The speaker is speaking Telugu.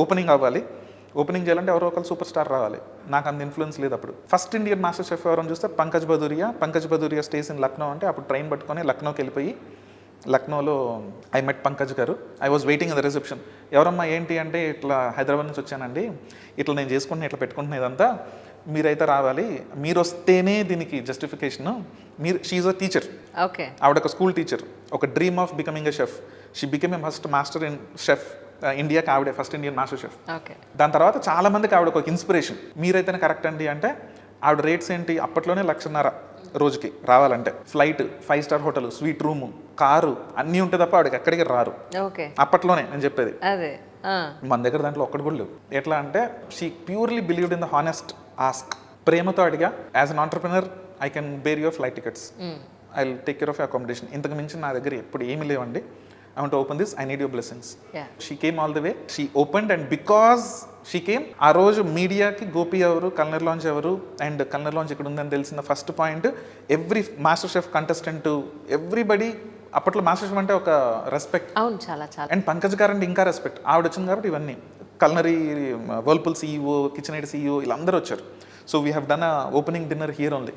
ఓపెనింగ్ అవ్వాలి. ఓపెనింగ్ చేయాలంటే ఎవరో ఒకరు సూపర్ స్టార్ రావాలి. నాకు అంత ఇన్ఫ్లుయెన్స్ లేదు అప్పుడు. ఫస్ట్ ఇండియన్ మాస్టర్ షెఫ్ ఎవరని చూస్తే పంకజ్ బదూరియా స్టేస్ ఇన్ లక్నో అంటే అప్పుడు ట్రైన్ పట్టుకొని లక్నోకి వెళ్ళిపోయి లక్నోలో ఐ మెట్ పంకజ్ గారు. I was waiting the reception. ఎవరమ్మా ఏంటి అంటే ఇట్లా హైదరాబాద్ నుంచి వచ్చానండి, ఇట్లా నేను చేసుకుంటున్నా, ఇట్లా పెట్టుకుంటున్నా, ఇదంతా మీరైతే రావాలి, మీరు వస్తేనే దీనికి justification. She a teacher, okay, ఆవిడ ఒక స్కూల్ టీచర్, ఒక dream of becoming a chef. She become a first master in chef ఇండియాకి, ఆవిడే first Indian master chef. Okay. దాని తర్వాత చాలా మందికి ఆవిడ ఒక ఇన్స్పిరేషన్. మీరైతేనే కరెక్ట్ అండి అంటే ఆవిడ రేట్స్ ఏంటి, అప్పట్లోనే 1,50,000 రోజుకి రావాలంటే. Flight, 5 star hotel, sweet room, car అన్నీ ఉంటే తప్ప ఆవిడకి ఎక్కడికి రారు. ఓకే, అప్పట్లోనే నేను చెప్పేది. అదే మన దగ్గర దాంట్లో ఒక్కటి కూడా లేవు. ఎట్లా అంటే she purely believed in the honest ask. ప్రేమతో అడిగా, as an entrepreneur I can bear your flight tickets, I will take care of your accommodation. ఇంతకు మించి నా దగ్గర ఎప్పుడు ఏమీ లేవండి. I want to open this, I need your blessings. Yeah. She came all the way, she opened, and because she came, ఆ రోజు మీడియాకి గోపి ఎవరు, కల్నర్ లాంచ్ ఎవరు, అండ్ కల్నర్ లాంచ్ ఇక్కడ ఉందని తెలిసిన first point. Every master chef contestant, everybody, అప్పట్లో మాస్టర్ షెఫ్ అంటే ఒక రెస్పెక్ట్. అవును, చాలా చాలా. అండ్ పంకజ్ గారు అంటే ఇంకా రెస్పెక్ట్. ఆవిడ వచ్చింది కాబట్టి ఇవన్నీ. Culinary Whirlpool CEO, kitchen aid CEO వీళ్ళందరూ వచ్చారు. So we have done a opening dinner here only.